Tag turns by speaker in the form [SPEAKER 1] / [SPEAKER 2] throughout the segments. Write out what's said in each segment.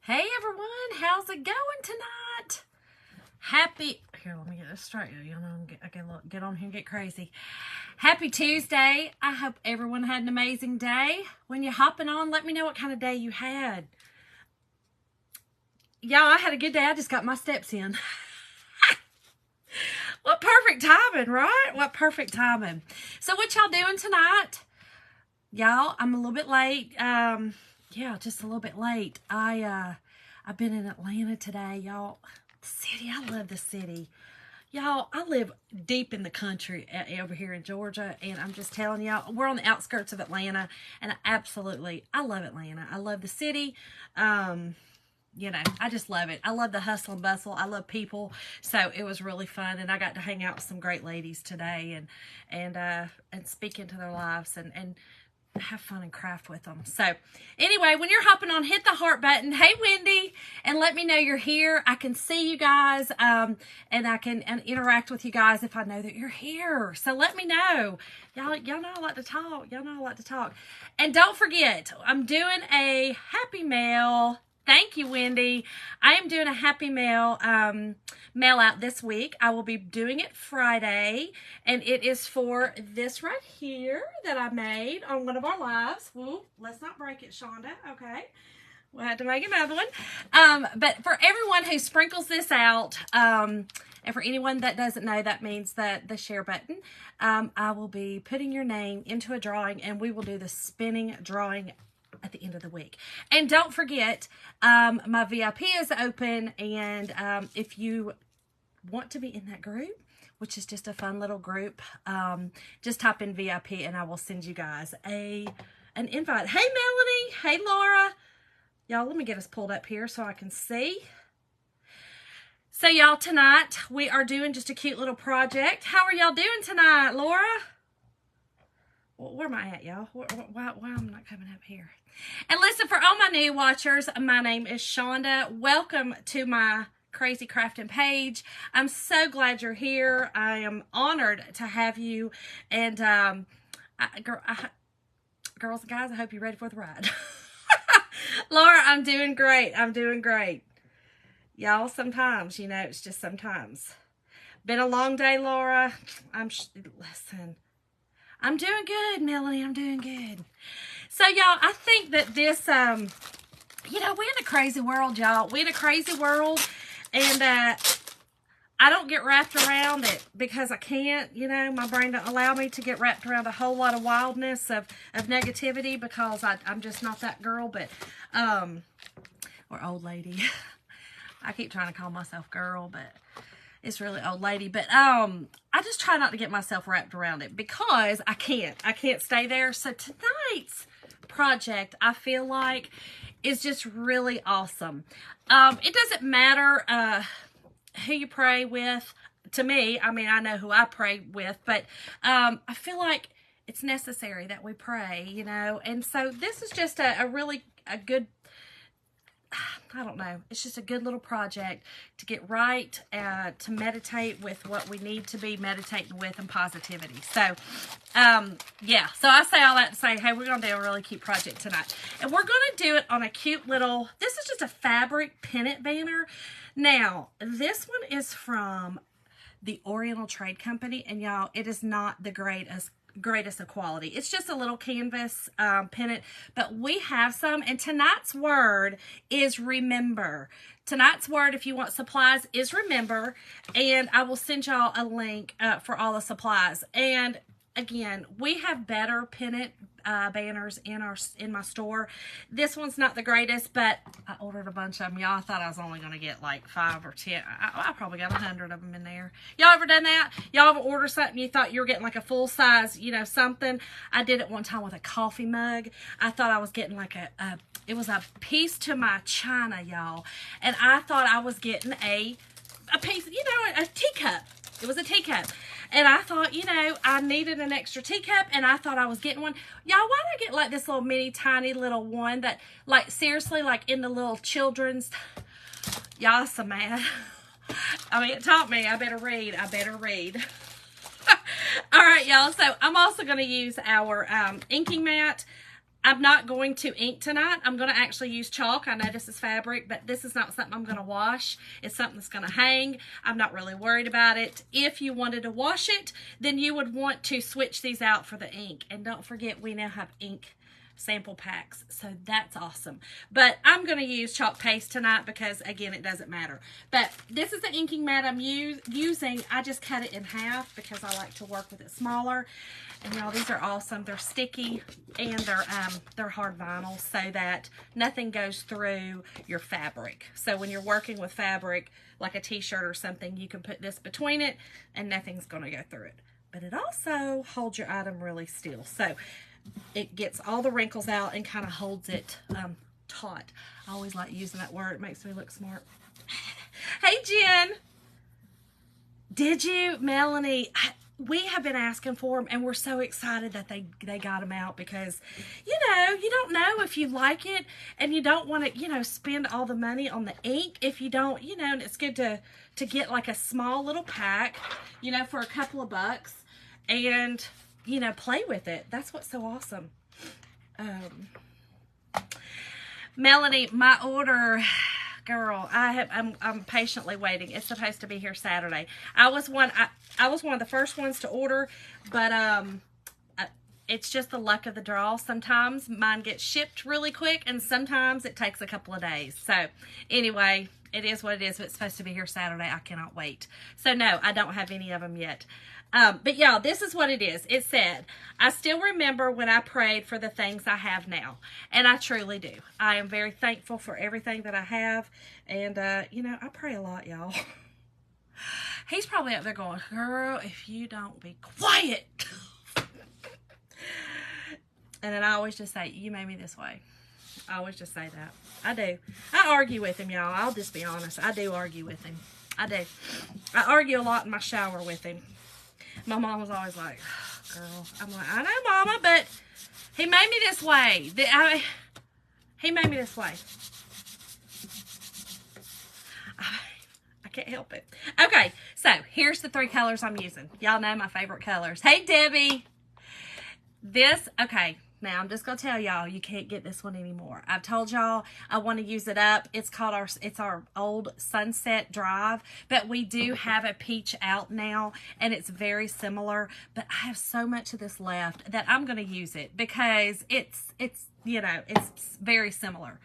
[SPEAKER 1] Hey everyone, how's it going tonight? Here, let me get this straight. You know, I can get on here and get crazy. Happy Tuesday. I hope everyone had an amazing day. When you're hopping on, let me know what kind of day you had. Y'all, I had a good day. I just got my steps in. What perfect timing, right? What perfect timing. So what y'all doing tonight? Y'all, I'm a little bit late. Yeah, just a little bit late. I've been in Atlanta today, y'all. The city, I love the city. Y'all, I live deep in the country over here in Georgia, and I'm just telling y'all, we're on the outskirts of Atlanta, and I love Atlanta. I love the city. You know, I just love it. I love the hustle and bustle. I love people. So it was really fun, and I got to hang out with some great ladies today and speak into their lives and have fun and craft with them. So anyway, when you're hopping on, hit the heart button. Hey Wendy, and let me know you're here. I can see you guys and I can interact with you guys if I know that you're here. So let me know. Y'all know I like to talk. Y'all know I like to talk. And don't forget, I'm doing a Happy Mail. Thank you, Wendy. I am doing a Happy Mail mail out this week. I will be doing it Friday, and it is for this right here that I made on one of our lives. Woo, let's not break it, Shonda. Okay. We'll have to make another one. But for everyone who sprinkles this out, and for anyone that doesn't know, that means that the share button, I will be putting your name into a drawing, and we will do the spinning drawing at the end of the week. And don't forget, my VIP is open, and if you want to be in that group, which is just a fun little group, just type in VIP and I will send you guys an invite. Hey Melanie, hey Laura. Y'all, let me get us pulled up here so I can see. So y'all, tonight we are doing just a cute little project. How are y'all doing tonight, Laura? Where am I at, y'all? Why am I not coming up here? And listen, for all my new watchers, my name is Shonda. Welcome to my Crazy Crafting page. I'm so glad you're here. I am honored to have you. And girls and guys, I hope you're ready for the ride. Laura, I'm doing great. I'm doing great. Y'all, sometimes, you know, it's just sometimes. Been a long day, Laura. Listen. I'm doing good, Melanie. I'm doing good. So, y'all, I think that this, you know, we're in a crazy world, y'all. We're in a crazy world, and I don't get wrapped around it because I can't, you know. My brain don't allow me to get wrapped around a whole lot of wildness of negativity because I'm just not that girl, but, or old lady. I keep trying to call myself girl, but it's really old lady. But I just try not to get myself wrapped around it because I can't stay there. So tonight's project, I feel like, is just really awesome. It doesn't matter who you pray with. To me, I mean, I know who I pray with, but I feel like it's necessary that we pray, you know. And so this is just a really good, I don't know, it's just a good little project to get right, to meditate with what we need to be meditating with and positivity. So, yeah, so I say all that to say, hey, we're going to do a really cute project tonight. And we're going to do it on a cute little, this is just a fabric pennant banner. Now, this one is from the Oriental Trade Company, and y'all, it is not the greatest of quality. It's just a little canvas pennant, but we have some, and tonight's word is remember. Tonight's word, if you want supplies, is remember, and I will send y'all a link for all the supplies. And again, we have better pennant banners in my store. This one's not the greatest, but I ordered a bunch of them, y'all. I thought I was only going to get like 5 or 10. I probably got 100 of them in there. Y'all ever done that? Y'all ever order something you thought you were getting like a full size, you know, something? I did it one time with a coffee mug. I thought I was getting like it was a piece to my china, y'all, and I thought I was getting a piece, you know, a teacup. It was a teacup. And I thought, you know, I needed an extra teacup, and I thought I was getting one. Y'all, why did I get like this little mini tiny little one that, like, seriously, like in the little children's, y'all so mad. I mean, it taught me I better read. All right, y'all, so I'm also going to use our inking mat. I'm not going to ink tonight. I'm going to actually use chalk. I know this is fabric, but this is not something I'm going to wash. It's something that's going to hang. I'm not really worried about it. If you wanted to wash it, then you would want to switch these out for the ink. And don't forget, we now have ink sample packs, so that's awesome. But I'm going to use chalk paste tonight because, again, it doesn't matter. But this is the inking mat I'm using. I just cut it in half because I like to work with it smaller. And y'all, these are awesome. They're sticky and they're hard vinyl so that nothing goes through your fabric. So when you're working with fabric like a t-shirt or something, you can put this between it and nothing's going to go through it. But it also holds your item really still. So it gets all the wrinkles out and kind of holds it taut. I always like using that word. It makes me look smart. Hey, Jen. Did you, Melanie? We have been asking for them, and we're so excited that they got them out because, you know, you don't know if you like it, and you don't want to, you know, spend all the money on the ink if you don't, you know, and it's good to get like a small little pack, you know, for a couple of bucks and, you know, play with it. That's what's so awesome. Melanie, my order, girl, I'm patiently waiting. It's supposed to be here Saturday. I was one of the first ones to order, but it's just the luck of the draw. Sometimes mine gets shipped really quick, and sometimes it takes a couple of days. So anyway, it is what it is. But it's supposed to be here Saturday. I cannot wait. So no, I don't have any of them yet. But y'all, this is what it is. It said, I still remember when I prayed for the things I have now. And I truly do. I am very thankful for everything that I have. And, you know, I pray a lot, y'all. He's probably up there going, girl, if you don't be quiet. And then I always just say, you made me this way. I always just say that. I do. I argue with him, y'all. I'll just be honest. I do argue with him. I do. I argue a lot in my shower with him. My mom was always like, oh, girl. I'm like, I know, Mama, but he made me this way. He made me this way. I can't help it. Okay, so here's the 3 colors I'm using. Y'all know my favorite colors. Hey, Debbie. Okay. Now, I'm just going to tell y'all, you can't get this one anymore. I've told y'all I want to use it up. It's called it's our old Sunset Drive, but we do have a peach out now, and it's very similar. But I have so much of this left that I'm going to use it because it's you know, it's very similar.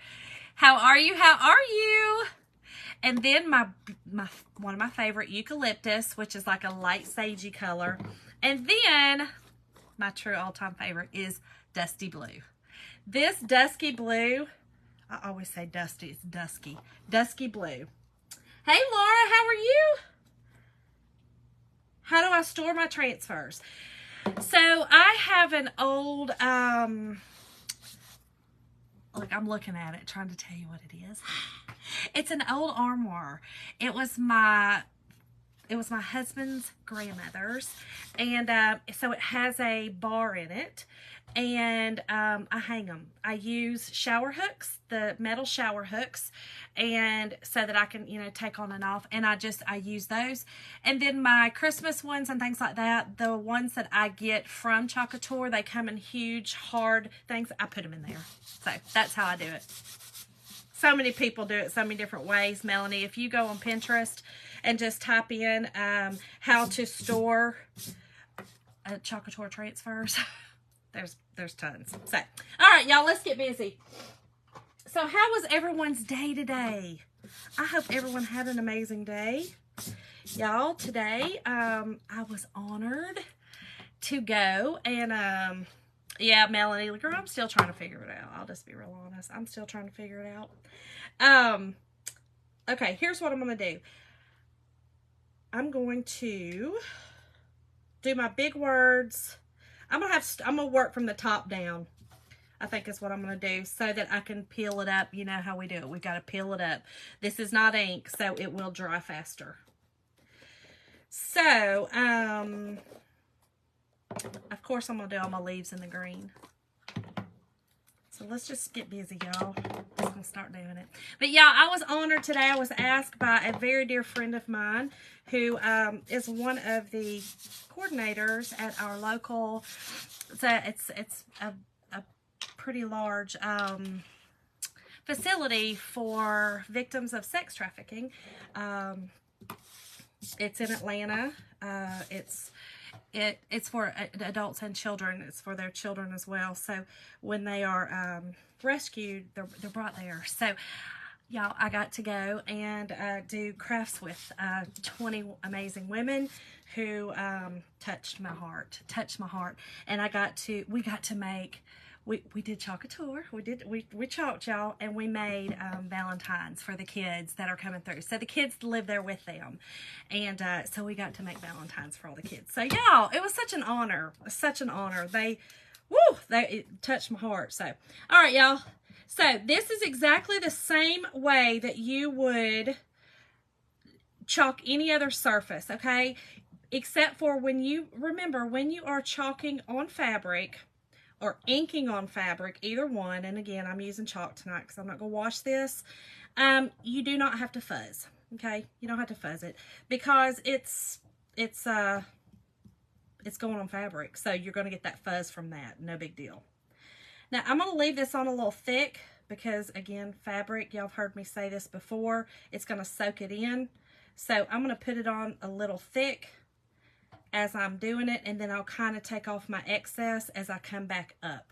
[SPEAKER 1] How are you? How are you? And then my one of my favorite, eucalyptus, which is like a light sagey color. And then my true all-time favorite is dusty blue. This dusky blue, I always say dusty, it's dusky. Dusky blue. Hey, Laura, how are you? How do I store my transfers? So I have an old, look, I'm looking at it, trying to tell you what it is. It's an old armoire. It was my husband's grandmother's, and so it has a bar in it, and I hang them. I use shower hooks, the metal shower hooks, and so that I can, you know, take on and off, and I use those. And then my Christmas ones and things like that, the ones that I get from Chocator, they come in huge, hard things. I put them in there. So that's how I do it. So many people do it so many different ways, Melanie. If you go on Pinterest and just type in how to store Chocator transfers, there's tons. So, all right, y'all, let's get busy. So how was everyone's day today? I hope everyone had an amazing day. Y'all, today I was honored to go and yeah, Melanie, girl, I'm still trying to figure it out. I'll just be real honest. I'm still trying to figure it out. Okay, here's what I'm going to do. I'm going to do my big words. I'm going to work from the top down. I think is what I'm going to do so that I can peel it up. You know how we do it. We've got to peel it up. This is not ink, so it will dry faster. So, of course, I'm going to do all my leaves in the green. So let's just get busy, y'all. Just going to start doing it. But, y'all, I was honored today. I was asked by a very dear friend of mine who is one of the coordinators at our local, so it's a pretty large facility for victims of sex trafficking. It's in Atlanta. It's for adults and children. It's for their children as well. So when they are rescued, they're brought there. So y'all, I got to go and do crafts with 20 amazing women who touched my heart, and we got to make. We did chalk a tour. We chalked, y'all, and we made Valentines for the kids that are coming through. So the kids live there with them, and so we got to make Valentines for all the kids. So y'all, it was such an honor, it touched my heart. So all right, y'all. So this is exactly the same way that you would chalk any other surface, okay? Except for when you are chalking on fabric or inking on fabric, either one, and again, I'm using chalk tonight because I'm not going to wash this, you do not have to fuzz, okay? You don't have to fuzz it because it's going on fabric, so you're going to get that fuzz from that. No big deal. Now, I'm going to leave this on a little thick because, again, fabric, y'all have heard me say this before, it's going to soak it in. So I'm going to put it on a little thick as I'm doing it, and then I'll kind of take off my excess as I come back up.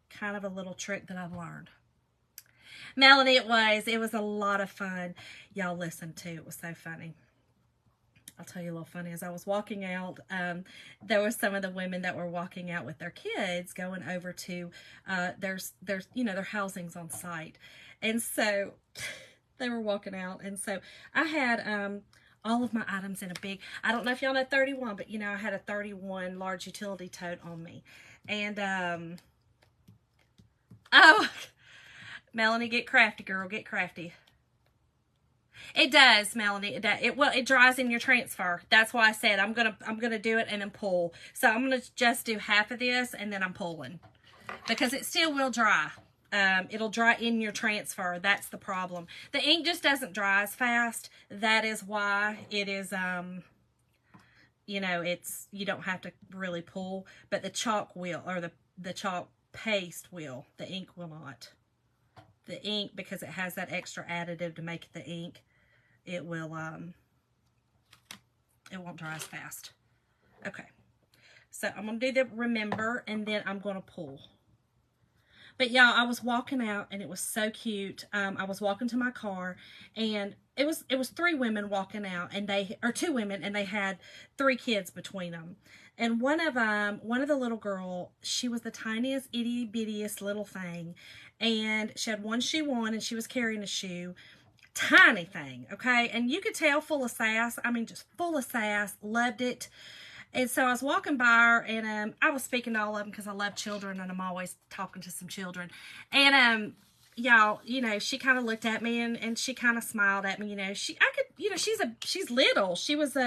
[SPEAKER 1] Kind of a little trick that I've learned. Melanie, it was a lot of fun. Y'all listened to, it was so funny. I'll tell you a little funny. As I was walking out, there were some of the women that were walking out with their kids going over to, there's their housings on site. And so they were walking out. And so I had, all of my items in a big, I don't know if y'all know 31, but I had a 31 large utility tote on me. And, oh, Melanie, get crafty, girl, get crafty. It does, Melanie. It does. It dries in your transfer. That's why I said I'm gonna do it and then pull. So I'm gonna just do half of this and then I'm pulling because it still will dry. It'll dry in your transfer. That's the problem. The ink just doesn't dry as fast. That is why it is, you don't have to really pull, but the chalk will, or the chalk paste will. The ink will not. The ink, because it has that extra additive to make the ink, it will, it won't dry as fast. Okay. So I'm going to do the remember, and then I'm going to pull. But y'all, I was walking out and it was so cute. I was walking to my car and it was 3 women walking out, and two women, and they had 3 kids between them. And one of the little girl, she was the tiniest, itty bittiest little thing. And she had one shoe on and she was carrying a shoe. Tiny thing, okay? And you could tell full of sass. I mean, just full of sass. Loved it. And so I was walking by her, and I was speaking to all of them because I love children, and I'm always talking to some children. And y'all, she kind of looked at me, and she kind of smiled at me. She's little. She was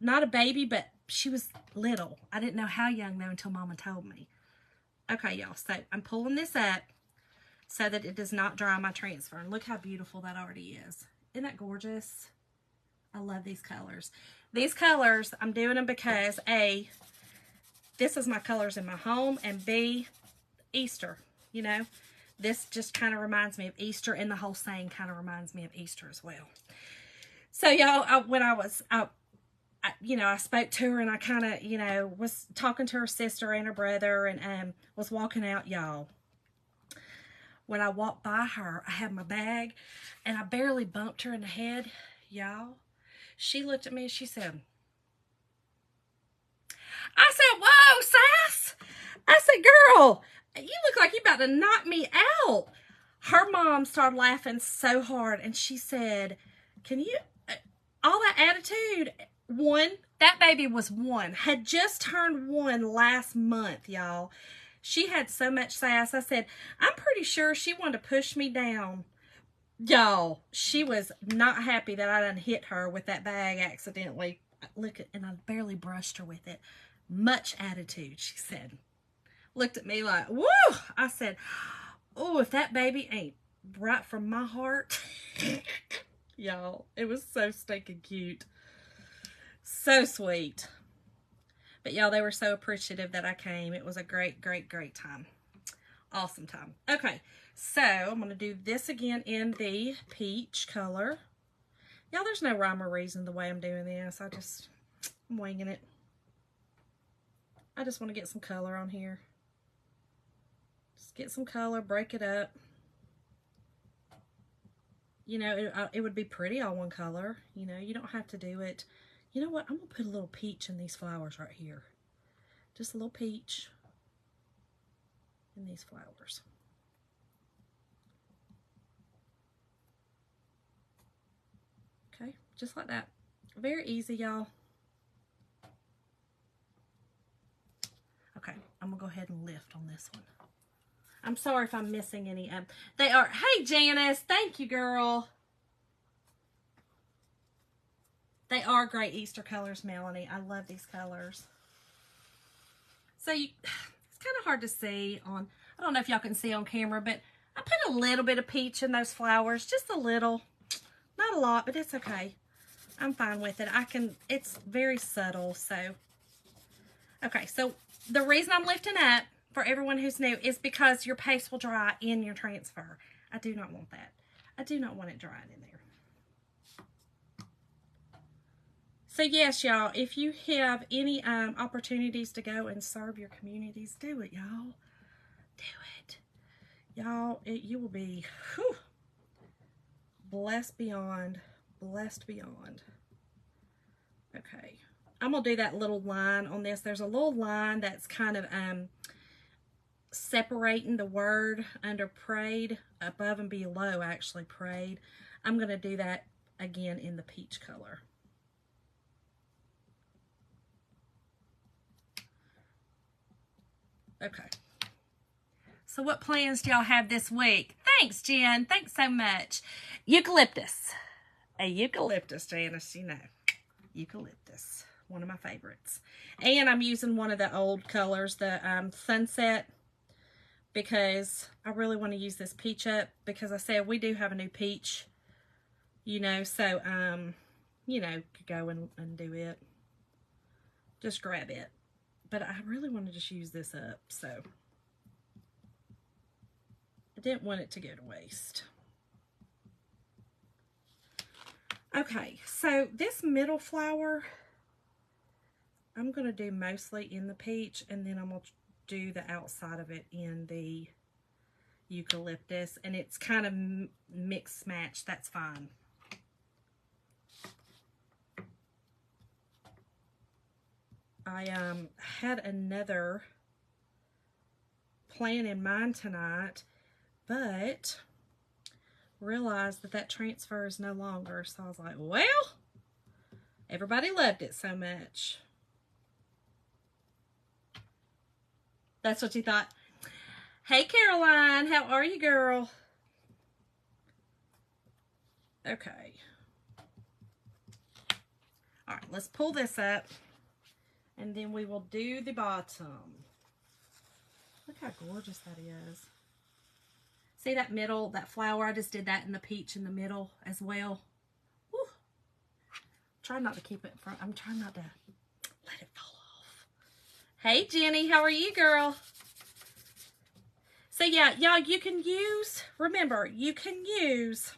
[SPEAKER 1] not a baby, but she was little. I didn't know how young though until Mama told me. Okay, y'all. So I'm pulling this up so that it does not dry my transfer. And look how beautiful that already is. Isn't that gorgeous? I love these colors. These colors, I'm doing them because A, this is my colors in my home, and B, Easter, This just kind of reminds me of Easter, and the whole saying kind of reminds me of Easter as well. So, y'all, I spoke to her, and I kind of, was talking to her sister and her brother, and was walking out, y'all. When I walked by her, I had my bag, and I barely bumped her in the head, y'all. She looked at me and she said, I said, whoa, Sass. I said, girl, you look like you about to knock me out. Her mom started laughing so hard, and she said, can you, all that attitude, that baby was 1, had just turned 1 last month, y'all. She had so much sass. I said, I'm pretty sure she wanted to push me down. Y'all, she was not happy that I done hit her with that bag accidentally. And I barely brushed her with it. Much attitude, she said. Looked at me like, woo! I said, oh, if that baby ain't right from my heart. Y'all, it was so stinking cute. So sweet. But y'all, they were so appreciative that I came. It was a great, great, great time. Awesome time. Okay, so I'm going to do this again in the peach color. Y'all, there's no rhyme or reason the way I'm doing this. I'm winging it. I just want to get some color on here. Just get some color, break it up. You know, it would be pretty all one color. You know, you don't have to do it. You know what? I'm going to put a little peach in these flowers right here. Just a little peach in these flowers. Okay, just like that. Very easy, y'all. Okay, I'm going to go ahead and lift on this one. I'm sorry if I'm missing any. They are. Hey, Janice. Thank you, girl. They are great Easter colors, Melanie. I love these colors. So it's kind of hard to see on, I don't know if y'all can see on camera, but I put a little bit of peach in those flowers. Just a little. Not a lot, but it's okay. I'm fine with it. It's very subtle, so. Okay, so the reason I'm lifting up, for everyone who's new, is because your paste will dry in your transfer. I do not want that. I do not want it drying in there. So yes, y'all, if you have any opportunities to go and serve your communities, do it, y'all. Do it. Y'all, you will be whew, blessed beyond, blessed beyond. Okay. I'm going to do that little line on this. There's a little line that's kind of separating the word under prayed, above and below actually prayed. I'm going to do that again in the peach color. Okay. So what plans do y'all have this week? Thanks, Jen. Thanks so much. Eucalyptus. A eucalyptus, Janice, you know. Eucalyptus. One of my favorites. And I'm using one of the old colors, the Sunset, because I really want to use this peach up, because I said we do have a new peach, you know, so, you know, could go and do it. Just grab it. But I really want to just use this up, so I didn't want it to go to waste. Okay, so this middle flower, I'm going to do mostly in the peach, and then I'm going to do the outside of it in the eucalyptus, and it's kind of mix match. That's fine. I had another plan in mind tonight, but realized that transfer is no longer, so I was like, well, everybody loved it so much. That's what you thought. Hey, Caroline, how are you, girl? Okay. All right, let's pull this up, and then we will do the bottom. Look how gorgeous that is. See that middle, that flower? I just did that in the peach in the middle as well. Woo. Try not to keep it in front. I'm trying not to let it fall off. Hey, Jenny, how are you, girl? So yeah, y'all, you can use, remember, you can use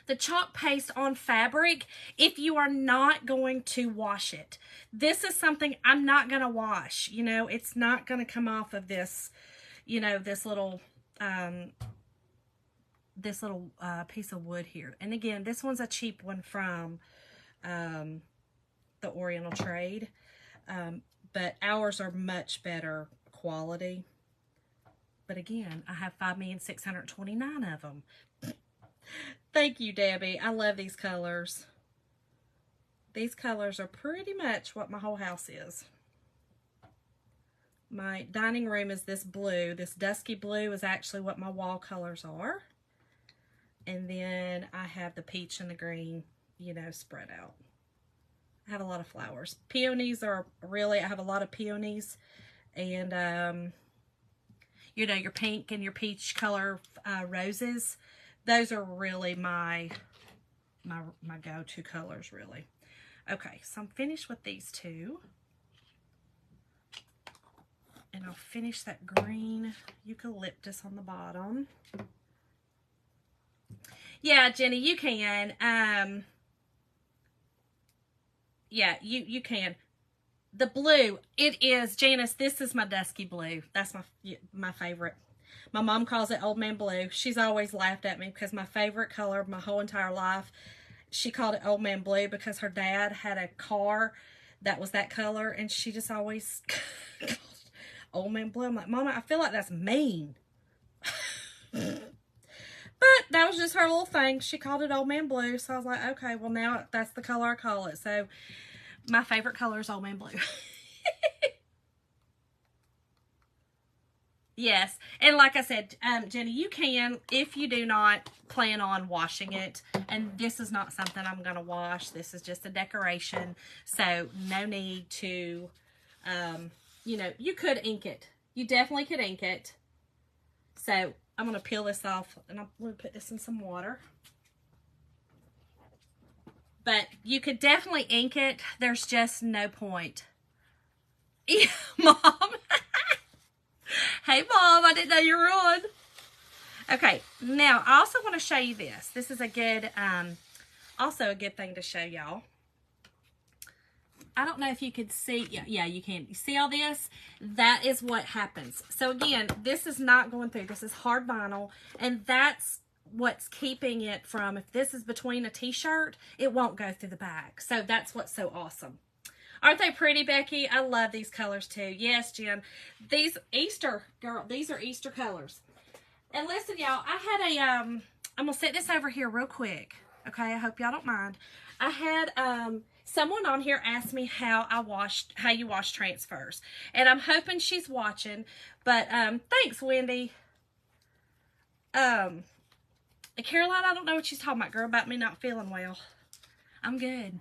[SPEAKER 1] the chalk paste on fabric if you are not going to wash it. This is something I'm not going to wash. You know, it's not going to come off of this, you know, this little piece of wood here. And again, this one's a cheap one from the Oriental Trade, but ours are much better quality. But again, I have 5,629,000 of them. Thank you, Debbie. I love these colors. These colors are pretty much what my whole house is. My dining room is this blue. This dusky blue is actually what my wall colors are. And then I have the peach and the green, you know, spread out. I have a lot of flowers. Peonies are really, I have a lot of peonies. And, you know, your pink and your peach color roses. Those are really my go-to colors, really. Okay, so I'm finished with these two. And I'll finish that green eucalyptus on the bottom. Yeah, Jenny, you can. Yeah, you can. The blue, it is, Janice, this is my dusky blue. That's my favorite. My mom calls it Old Man Blue. She's always laughed at me because my favorite color my whole entire life, she called it Old Man Blue because her dad had a car that was that color, and she just always called it Old Man Blue. I'm like, Mama, I feel like that's mean. But that was just her little thing. She called it Old Man Blue, so I was like, okay, well now that's the color I call it. So my favorite color is Old Man Blue. Yes, and like I said, Jenny, you can, if you do not plan on washing it, and this is not something I'm going to wash. This is just a decoration, so no need to, you know, you could ink it. You definitely could ink it. So I'm going to peel this off, and I'm going to put this in some water. But you could definitely ink it. There's just no point. Yeah, Mom. Hey, Mom, I didn't know you were on. Okay, now I also want to show you this. This is a good, also a good thing to show y'all. I don't know if you could see. Yeah, you can. You see all this? That is what happens. So again, this is not going through. This is hard vinyl, and that's what's keeping it from, if this is between a t-shirt, it won't go through the bag. So that's what's so awesome. Aren't they pretty, Becky? I love these colors too. Yes, Jen. These Easter, girl, these are Easter colors. And listen, y'all, I had a, I'm going to set this over here real quick. Okay, I hope y'all don't mind. I had someone on here ask me how you wash transfers. And I'm hoping she's watching. But thanks, Wendy. Caroline, I don't know what she's talking about, girl, about me not feeling well. I'm good.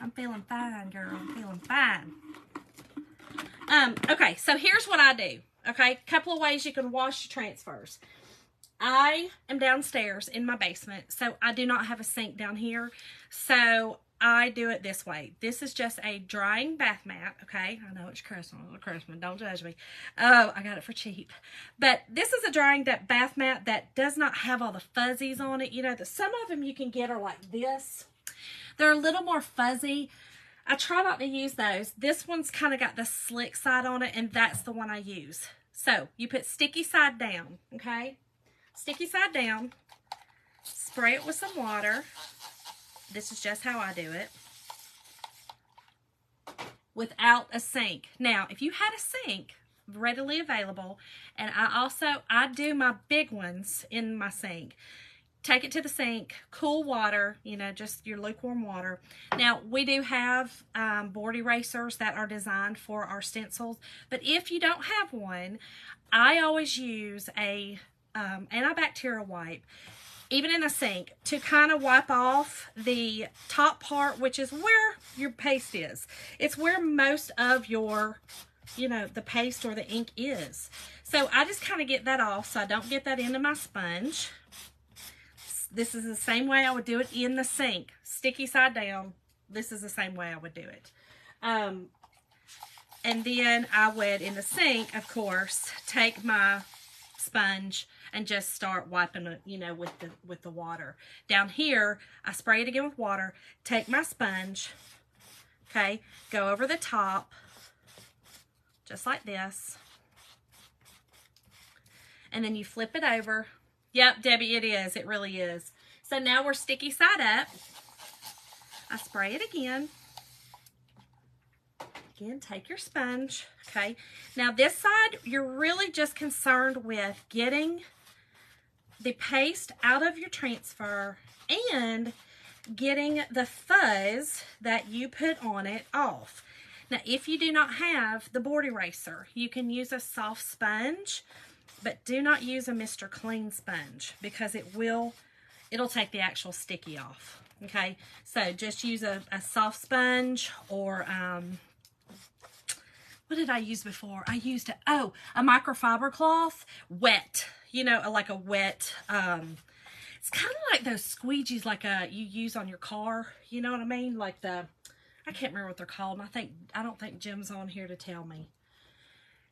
[SPEAKER 1] I'm feeling fine, girl. I'm feeling fine. Okay, so here's what I do. Okay, couple of ways you can wash your transfers. I am downstairs in my basement, so I do not have a sink down here. So I do it this way. This is just a drying bath mat, okay? I know it's Christmas, don't judge me. Oh, I got it for cheap. But this is a drying bath mat that does not have all the fuzzies on it. You know, some of them you can get are like this. They're a little more fuzzy. I try not to use those. This one's kind of got the slick side on it, and that's the one I use. So you put sticky side down, okay? Sticky side down. Spray it with some water. This is just how I do it. Without a sink. Now, if you had a sink readily available, and I do my big ones in my sink. Take it to the sink, cool water, you know, just your lukewarm water. Now, we do have board erasers that are designed for our stencils, but if you don't have one, I always use a antibacterial wipe, even in a sink, to kind of wipe off the top part, which is where your paste is. It's where most of your, you know, the paste or the ink is. So I just kind of get that off so I don't get that into my sponge. This is the same way I would do it in the sink. Sticky side down. This is the same way I would do it. And then I would, in the sink, of course, take my sponge and just start wiping it, you know, with the water. Down here, I spray it again with water. Take my sponge, okay, go over the top, just like this. And then you flip it over. Yep, Debbie, it is. It really is. So now we're sticky side up. I spray it again. Again, take your sponge. Okay. Now this side, you're really just concerned with getting the paste out of your transfer and getting the fuzz that you put on it off. Now, if you do not have the board eraser, you can use a soft sponge. But do not use a Mr. Clean sponge because it'll take the actual sticky off. Okay, so just use a soft sponge or what did I use before? I used a microfiber cloth, wet. You know, like a wet. It's kind of like those squeegees like you use on your car. You know what I mean? Like I can't remember what they're called. And I don't think Jim's on here to tell me.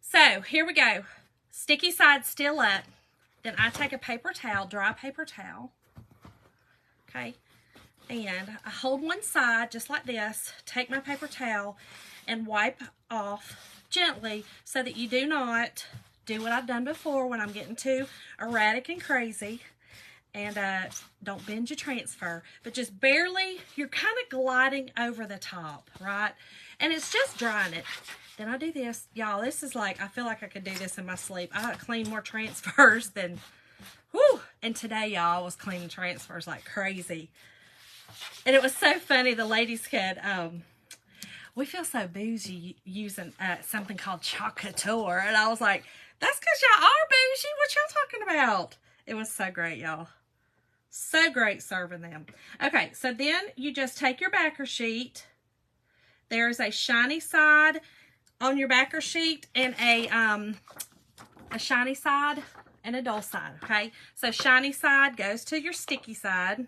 [SPEAKER 1] So here we go. Sticky side still up. Then I take a paper towel, dry paper towel. Okay. And I hold one side just like this. Take my paper towel and wipe off gently so that you do not do what I've done before when I'm getting too erratic and crazy. And don't bend your transfer, but just barely, you're kind of gliding over the top, right? And it's just drying it. Then I do this. Y'all, this is like, I feel like I could do this in my sleep. I clean more transfers than, whew. And today, y'all, I was cleaning transfers like crazy. And it was so funny. The ladies said, we feel so bougie using something called Chocateur. And I was like, that's because y'all are bougie. What y'all talking about? It was so great, y'all. So great serving them. Okay, so then you just take your backer sheet. There's a shiny side on your backer sheet and a shiny side and a dull side, okay? So shiny side goes to your sticky side.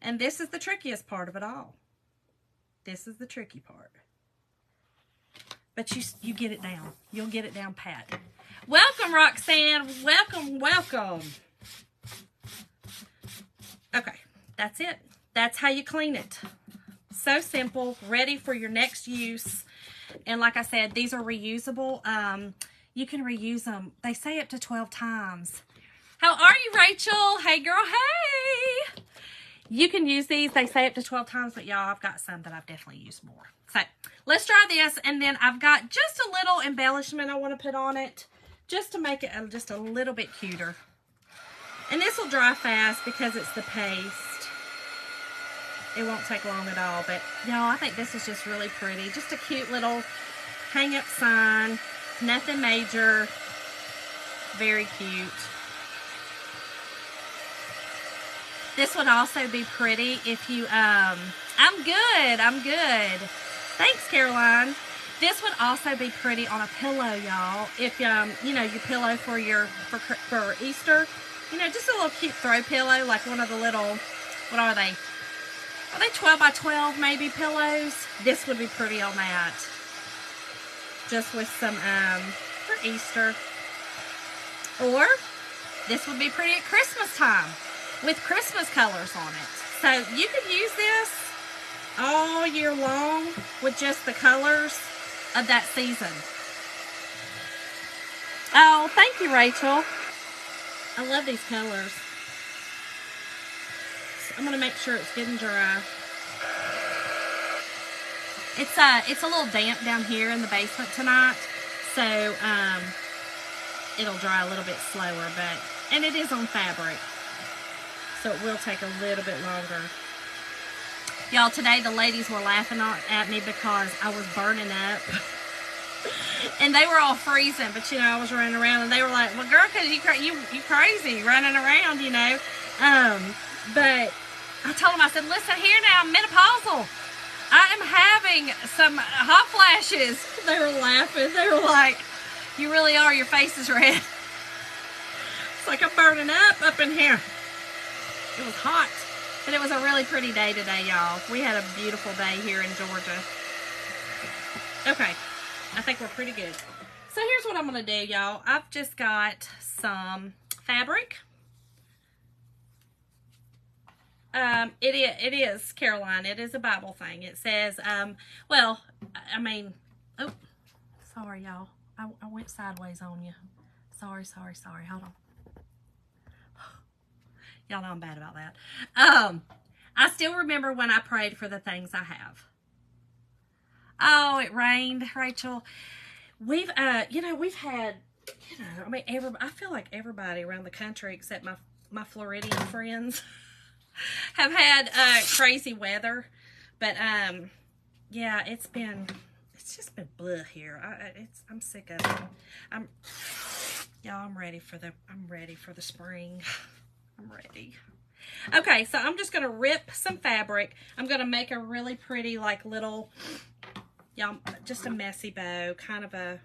[SPEAKER 1] And this is the trickiest part of it all. This is the tricky part. But you get it down. You'll get it down pat. Welcome, Roxanne. Welcome, welcome. Okay, that's it. That's how you clean it. So simple, ready for your next use. And like I said, these are reusable. You can reuse them. They say up to 12 times. How are you, Rachel? Hey, girl, hey. You can use these. They say up to 12 times, but y'all, I've got some that I've definitely used more. So let's try this. And then I've got just a little embellishment I want to put on it just to make it just a little bit cuter. And this will dry fast because it's the paste. It won't take long at all, but y'all, I think this is just really pretty. Just a cute little hang-up sign. Nothing major. Very cute. This would also be pretty if you, I'm good. Thanks, Caroline. This would also be pretty on a pillow, y'all. If, you know, your pillow for Easter. You know, just a little cute throw pillow, like one of the little, what are they? Are they 12 by 12 maybe pillows? This would be pretty on that. Just with some, for Easter. Or, this would be pretty at Christmas time with Christmas colors on it. So, you could use this all year long with just the colors of that season. Oh, thank you, Rachel. I love these colors. So I'm gonna make sure it's good and dry. It's a little damp down here in the basement tonight, so it'll dry a little bit slower, and it is on fabric, so it will take a little bit longer. Y'all, today the ladies were laughing at me because I was burning up. And they were all freezing, but you know, I was running around, and they were like, well, girl, cause you crazy running around, you know. But I told them, I said, listen here now, I'm menopausal. I am having some hot flashes. They were laughing. They were like, you really are, your face is red. It's like I'm burning up in here. It was hot, but it was a really pretty day today, y'all. We had a beautiful day here in Georgia. Okay. I think we're pretty good. So here's what I'm going to do, y'all. I've just got some fabric. It is, Caroline, it is a Bible thing. It says, well, I mean, oh, sorry, y'all. I went sideways on you. Sorry. Hold on. Y'all know I'm bad about that. I still remember when I prayed for the things I have. Oh, it rained, Rachel. We've had, I mean, I feel like everybody around the country except my Floridian friends have had crazy weather. But yeah, it's just been blah here. I'm sick of it. I'm ready for the spring. I'm ready. Okay, so I'm just gonna rip some fabric. I'm gonna make a really pretty, like, little, just a messy bow, kind of a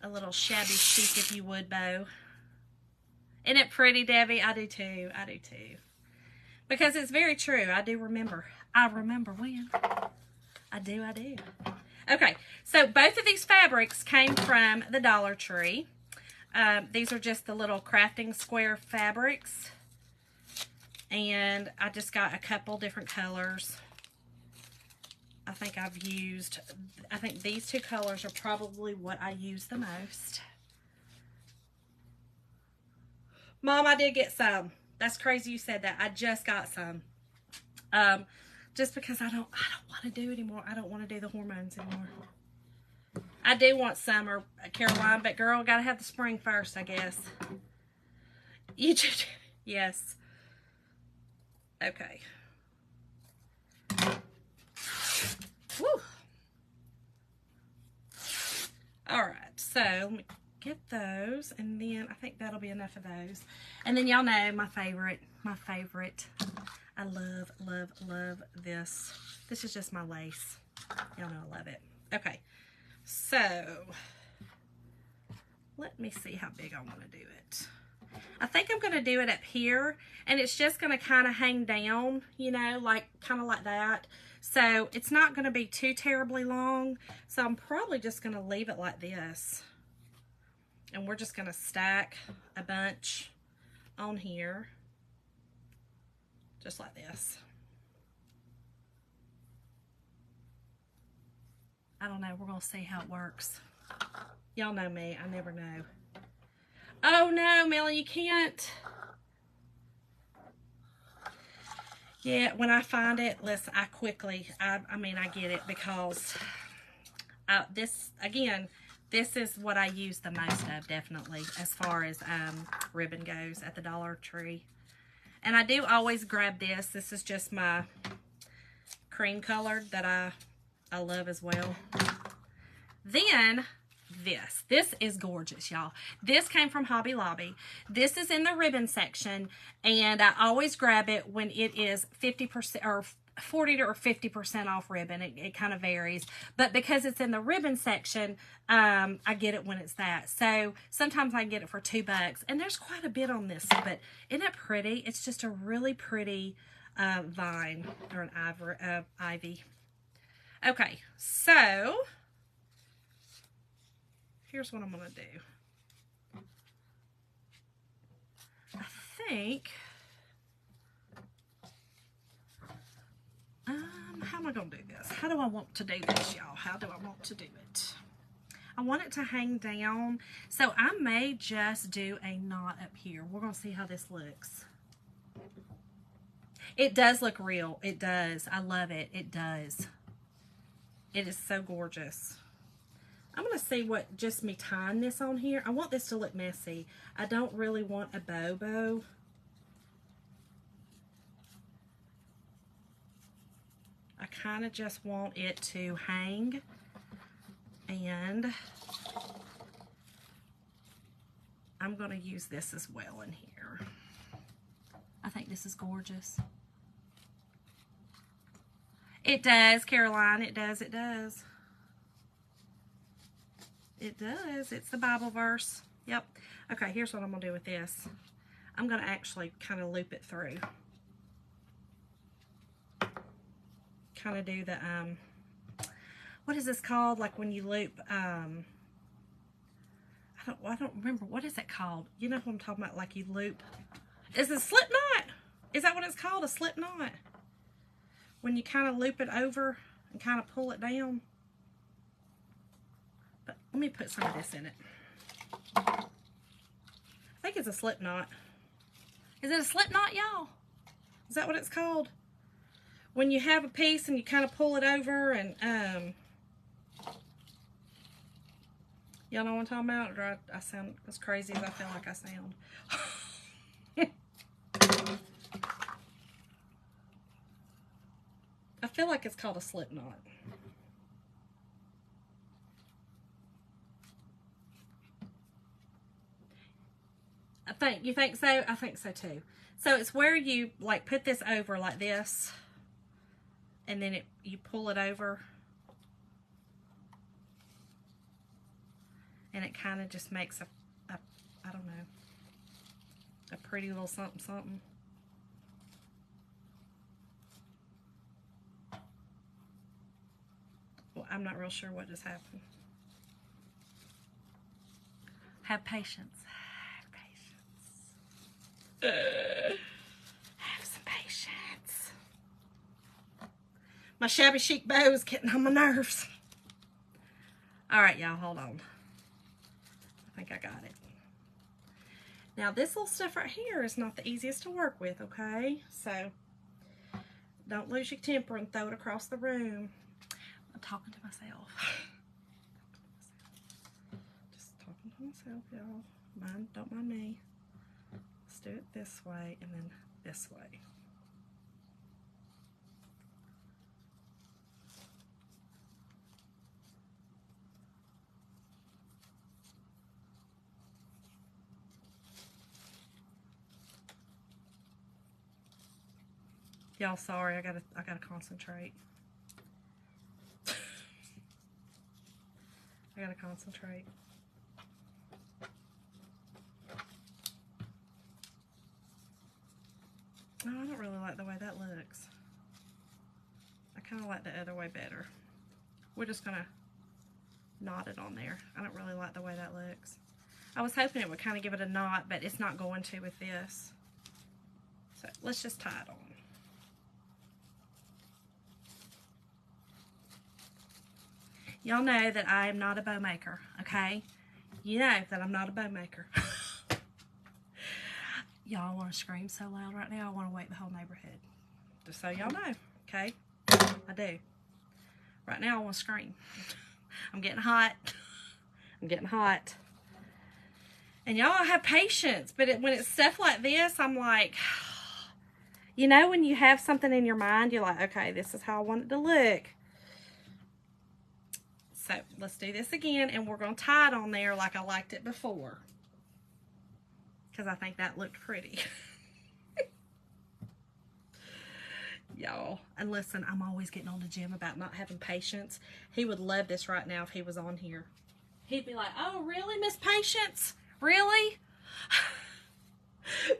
[SPEAKER 1] little shabby chic, if you would, bow. Isn't it pretty, Debbie? I do too. Because it's very true. I remember when. I do. Okay, so both of these fabrics came from the Dollar Tree. These are just the little crafting square fabrics. And I just got a couple different colors. I think these two colors are probably what I use the most. Mom, I did get some. That's crazy you said that. I just got some. Just because I don't want to do anymore. I don't want to do the hormones anymore. I do want summer, Caroline, but girl, gotta have the spring first, I guess. You just, yes. Okay. Woo. All right, so let me get those, and then I think that'll be enough of those. And then y'all know my favorite. I love, love, love this. This is just my lace. Y'all know I love it. Okay, so let me see how big I want to do it. I think I'm going to do it up here, and it's just going to kind of hang down, you know, like kind of like that. So it's not going to be too terribly long. So I'm probably just going to leave it like this. And we're just going to stack a bunch on here. Just like this. I don't know. We're going to see how it works. Y'all know me. I never know. Oh, no, Millie, you can't. Yeah, when I find it, listen, I get it because this is what I use the most of, definitely, as far as ribbon goes at the Dollar Tree. And I do always grab this. This is just my cream colored that I love as well. Then this is gorgeous, y'all. This came from Hobby Lobby. This is in the ribbon section, and I always grab it when it is 50% or 40 or 50% off ribbon. It kind of varies, but because it's in the ribbon section, I get it when it's that. So sometimes I get it for $2, and there's quite a bit on this, but isn't it pretty? It's just a really pretty vine or an ivy. Okay, so here's what I'm going to do. I think, how am I going to do this? How do I want to do this, y'all? How do I want to do it? I want it to hang down, so I may just do a knot up here. We're going to see how this looks. It does look real. It does. I love it. It does. It is so gorgeous. I'm going to see what just me tying this on here. I want this to look messy. I don't really want a bow. I kind of just want it to hang. And I'm going to use this as well in here. I think this is gorgeous. It does, Caroline. It does. It does. It does. It's the Bible verse. Yep. Okay, here's what I'm going to do with this. I'm going to actually kind of loop it through. Kind of do the, what is this called? Like when you loop, I don't remember. What is it called? You know what I'm talking about? Like you loop. Is it a slip knot? Is that what it's called? A slip knot? When you kind of loop it over and kind of pull it down. But let me put some of this in it. I think it's a slip knot. Is it a slip knot, y'all? Is that what it's called? When you have a piece and you kind of pull it over and, y'all know what I'm talking about? Or I sound as crazy as I feel like I sound. I feel like it's called a slip knot. You think so? I think so too. So it's where you like put this over like this, and then you pull it over, and it kind of just makes a I don't know, a pretty little something something. I'm not real sure what just happened. Have patience. Have patience. Have some patience. My shabby chic bow is getting on my nerves. All right, y'all, hold on. I think I got it. Now, this little stuff right here is not the easiest to work with, okay? So, don't lose your temper and throw it across the room. I'm talking to myself. Just talking to myself, y'all. Don't mind me. Let's do it this way and then this way. Y'all, sorry, I gotta concentrate. I gotta concentrate. Oh, I don't really like the way that looks. I kind of like the other way better. We're just gonna knot it on there. I don't really like the way that looks. I was hoping it would kind of give it a knot, but it's not going to with this. So let's just tie it on. Y'all know that I am not a bow maker, okay? You know that I'm not a bow maker. Y'all want to scream so loud right now, I want to wake the whole neighborhood. Just so y'all know, okay? I do. Right now, I want to scream. I'm getting hot. I'm getting hot. And y'all have patience, but when it's stuff like this, I'm like, you know, when you have something in your mind, you're like, okay, this is how I want it to look. So let's do this again, and we're going to tie it on there like I liked it before, because I think that looked pretty. Y'all, and listen, I'm always getting on to Jim about not having patience. He would love this right now if he was on here. He'd be like, oh, really, Miss Patience? Really?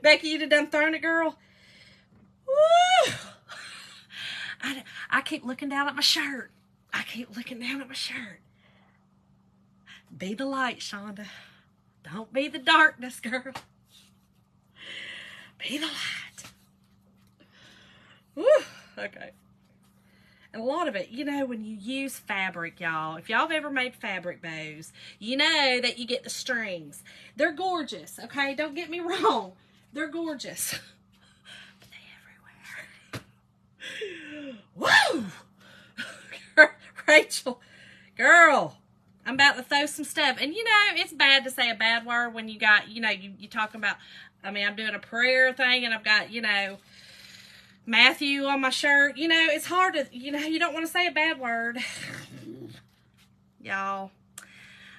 [SPEAKER 1] Becky, you done thrown it, girl? Woo! I keep looking down at my shirt. I keep looking down at my shirt. Be the light, Shonda. Don't be the darkness, girl. Be the light. Woo, okay. And a lot of it, you know, when you use fabric, y'all, if y'all have ever made fabric bows, you know that you get the strings. They're gorgeous, okay? Don't get me wrong. They're gorgeous. But they everywhere. Woo! Rachel, girl, I'm about to throw some stuff. And, you know, it's bad to say a bad word when you got, you know, you talking about, I mean, I'm doing a prayer thing and I've got, you know, Matthew on my shirt. You know, it's hard to, you know, you don't want to say a bad word. Y'all,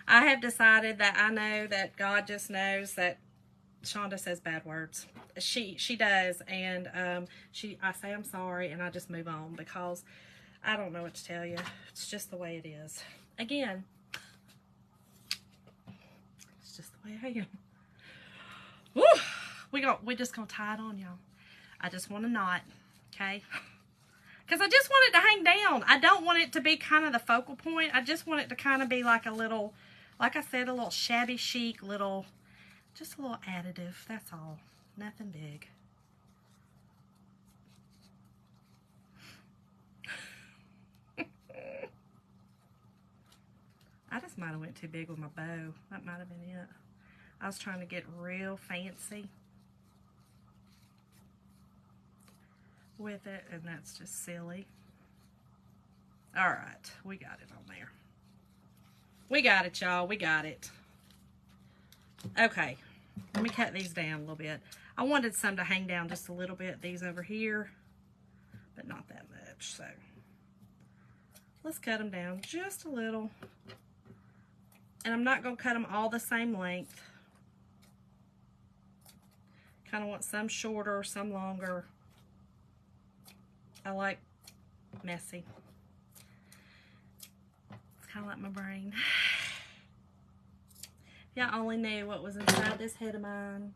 [SPEAKER 1] I have decided that I know that God just knows that Shonda says bad words. She does. And I say I'm sorry and I just move on because I don't know what to tell you. It's just the way it is. Again, it's just the way I am. Woo! We just gonna tie it on, y'all. I just want a knot, okay? Because I just want it to hang down. I don't want it to be kind of the focal point. I just want it to kind of be like a little, like I said, a little shabby chic, little, just a little additive. That's all. Nothing big. I just might have went too big with my bow. That might have been it. I was trying to get real fancy with it, and that's just silly. All right, we got it on there. We got it, y'all. We got it. Okay, let me cut these down a little bit. I wanted some to hang down just a little bit, these over here, but not that much, so let's cut them down just a little. And I'm not going to cut them all the same length. Kind of want some shorter, some longer. I like messy. It's kind of like my brain. If y'all only knew what was inside this head of mine.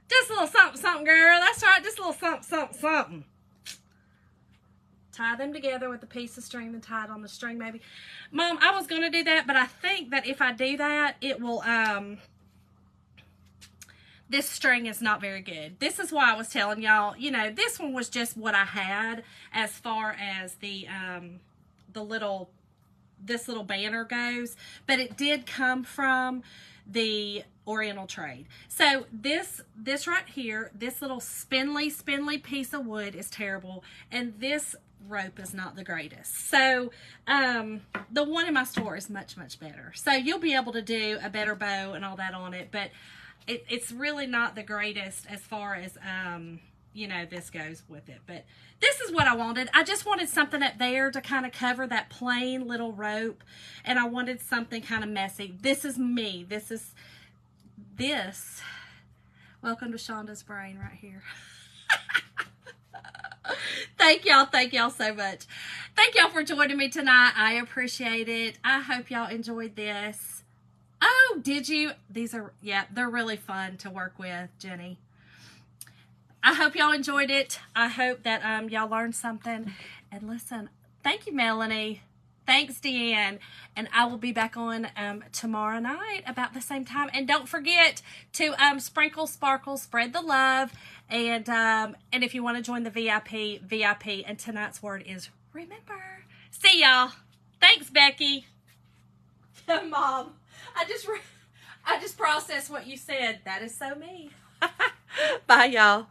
[SPEAKER 1] Just a little something, something, girl. That's right. Just a little something, something, something. tie them together with a piece of string, then tie it on the string maybe. Mom, I was going to do that, but I think that if I do that, it will, this string is not very good. This is why I was telling y'all, you know, this one was just what I had as far as the little, this little banner goes, but it did come from the Oriental trade. So this right here, this little spindly piece of wood is terrible, and this rope is not the greatest. So the one in my store is much better. So you'll be able to do a better bow and all that on it, but it's really not the greatest as far as you know, this goes with it. But this is what I wanted. I just wanted something up there to kind of cover that plain little rope, and I wanted something kind of messy. This is me. This. Welcome to Shonda's brain right here. Thank y'all so much. Thank y'all for joining me tonight. I appreciate it. I hope y'all enjoyed this. Oh, did you? These are, yeah, they're really fun to work with, Jenny. I hope y'all enjoyed it. I hope that y'all learned something. And listen, thank you, Melanie. Thanks, Deanne. And I will be back on tomorrow night about the same time. And don't forget to sprinkle, sparkle, spread the love. And if you want to join the VIP. And tonight's word is remember. See y'all. Thanks, Becky. Mom, I just processed what you said. That is so me. Bye, y'all.